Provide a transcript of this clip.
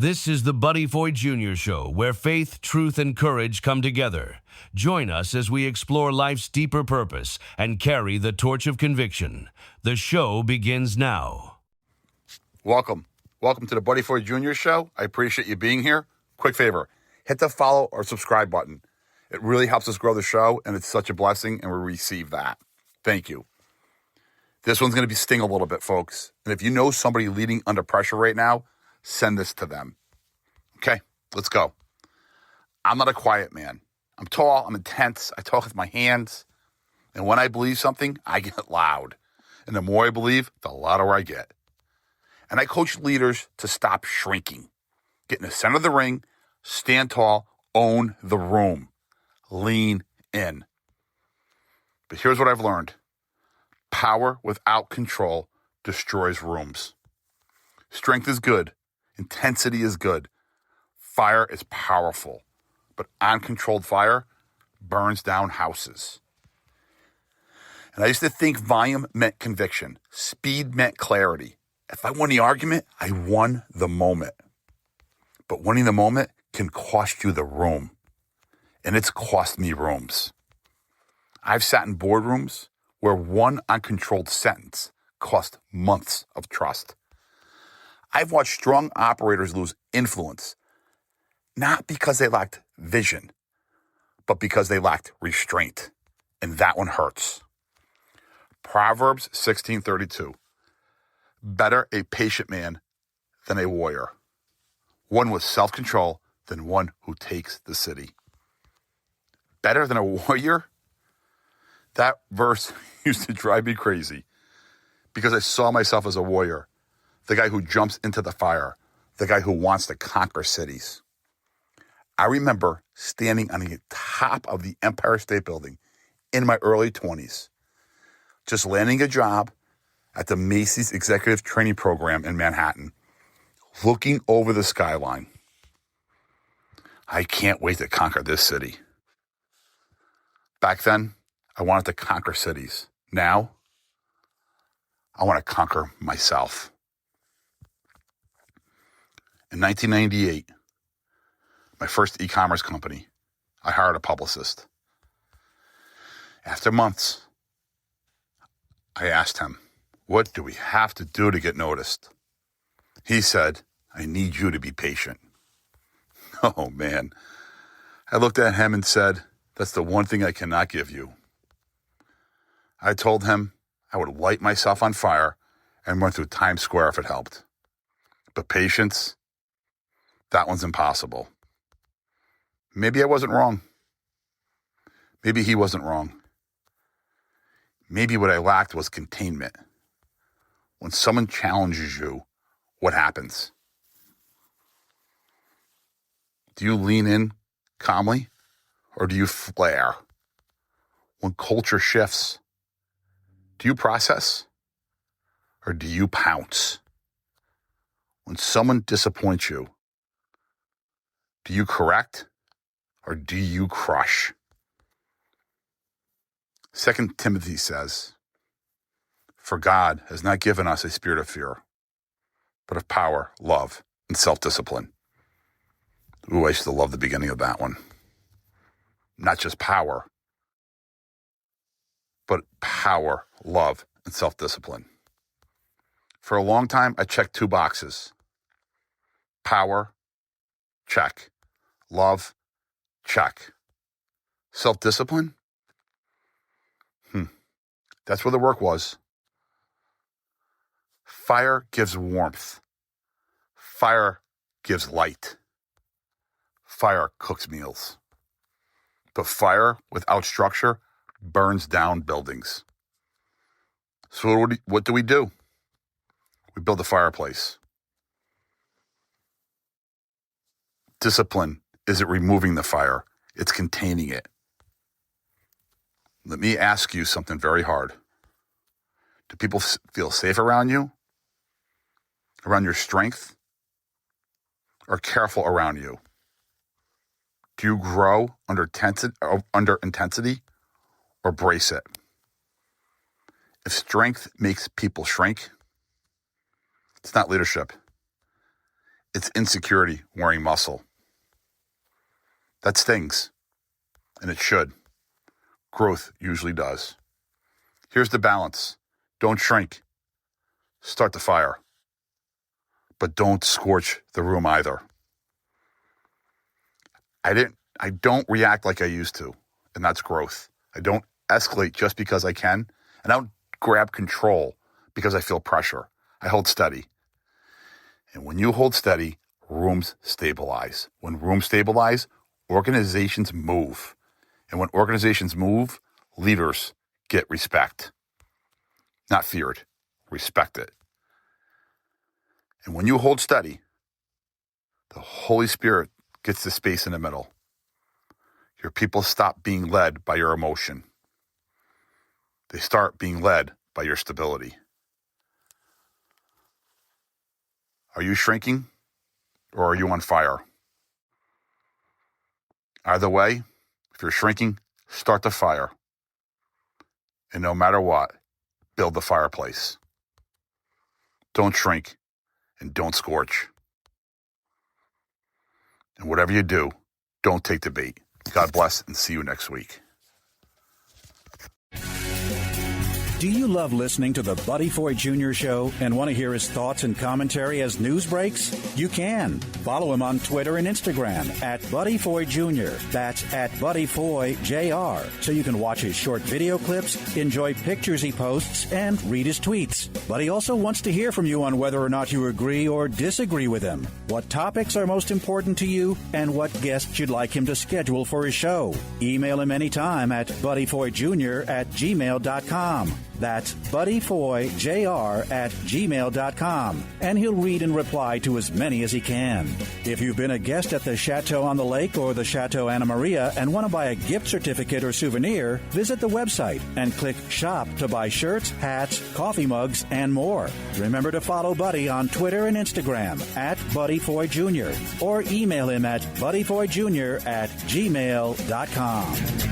This is the Foy Jr. Show, where faith, truth, and courage come together. Join us as we explore life's deeper purpose and carry the torch of conviction. The show begins now. Welcome. Welcome to the Foy Jr. Show. I appreciate you being here. Quick favor, hit the follow or subscribe button. It really helps us grow the show, and it's such a blessing, and we receive that. Thank you. This one's going to sting a little bit, folks. And if you know somebody leading under pressure right now, send this to them. Okay, let's go. I'm not a quiet man. I'm tall, I'm intense, I talk with my hands. And when I believe something, I get loud. And the more I believe, the louder I get. And I coach leaders to stop shrinking. Get in the center of the ring, stand tall, own the room. Lean in. But here's what I've learned. Power without control destroys rooms. Strength is good. Intensity is good. Fire is powerful. But uncontrolled fire burns down houses. And I used to think volume meant conviction. Speed meant clarity. If I won the argument, I won the moment. But winning the moment can cost you the room. And it's cost me rooms. I've sat in boardrooms where one uncontrolled sentence cost months of trust. I've watched strong operators lose influence, not because they lacked vision, but because they lacked restraint. And that one hurts. Proverbs 16:32. Better a patient man than a warrior. One with self-control than one who takes the city. Better than a warrior? That verse used to drive me crazy because I saw myself as a warrior, the guy who jumps into the fire, the guy who wants to conquer cities. I remember standing on the top of the Empire State Building in my early 20s, just landing a job at the Macy's Executive Training Program in Manhattan, looking over the skyline. I can't wait to conquer this city. Back then, I wanted to conquer cities. Now, I want to conquer myself. In 1998, my first e-commerce company, I hired a publicist. After months, I asked him, what do we have to do to get noticed? He said, I need you to be patient. Oh, man. I looked at him and said, that's the one thing I cannot give you. I told him I would light myself on fire and run through Times Square if it helped. But patience, that one's impossible. Maybe I wasn't wrong. Maybe he wasn't wrong. Maybe what I lacked was containment. When someone challenges you, what happens? Do you lean in calmly or do you flare? When culture shifts, do you process or do you pounce? When someone disappoints you, do you correct or do you crush? 2 Timothy says, for God has not given us a spirit of fear, but of power, love, and self-discipline. Ooh, I used to love the beginning of that one. Not just power, but power, love, and self-discipline. For a long time, I checked two boxes. Power, check. Love, check. Self-discipline? That's where the work was. Fire gives warmth. Fire gives light. Fire cooks meals. But fire without structure burns down buildings. So what do? We build a fireplace. Discipline isn't removing the fire, it's containing it. Let me ask you something very hard. Do people feel safe around you? Around your strength? Or careful around you? Do you grow under intensity or brace it? If strength makes people shrink, it's not leadership. It's insecurity wearing muscle. That stings, and it should. Growth usually does. Here's the balance. Don't shrink. Start the fire. But don't scorch the room either. I don't react like I used to, and that's growth. I don't escalate just because I can, and I don't grab control because I feel pressure. I hold steady. And when you hold steady, rooms stabilize. When rooms stabilize, organizations move. And when organizations move, leaders get respect. Not feared, respected. And when you hold steady, the Holy Spirit gets the space in the middle. Your people stop being led by your emotion. They start being led by your stability. Are you shrinking or are you on fire? Either way, if you're shrinking, start the fire. And no matter what, build the fireplace. Don't shrink and don't scorch. And whatever you do, don't take the bait. God bless and see you next week. Do you love listening to the Buddy Foy Jr. Show and want to hear his thoughts and commentary as news breaks? You can. Follow him on Twitter and Instagram at Buddy Foy Jr. That's at Buddy Foy Jr. So you can watch his short video clips, enjoy pictures he posts, and read his tweets. But he also wants to hear from you on whether or not you agree or disagree with him, what topics are most important to you, and what guests you'd like him to schedule for his show. Email him anytime at buddyfoyjr@gmail.com. That's buddyfoyjr@gmail.com, and he'll read and reply to as many as he can. If you've been a guest at the Chateau on the Lake or the Chateau Anna Maria and want to buy a gift certificate or souvenir, visit the website and click Shop to buy shirts, hats, coffee mugs, and more. Remember to follow Buddy on Twitter and Instagram at Buddy Foy Jr. or email him at buddyfoyjr@gmail.com.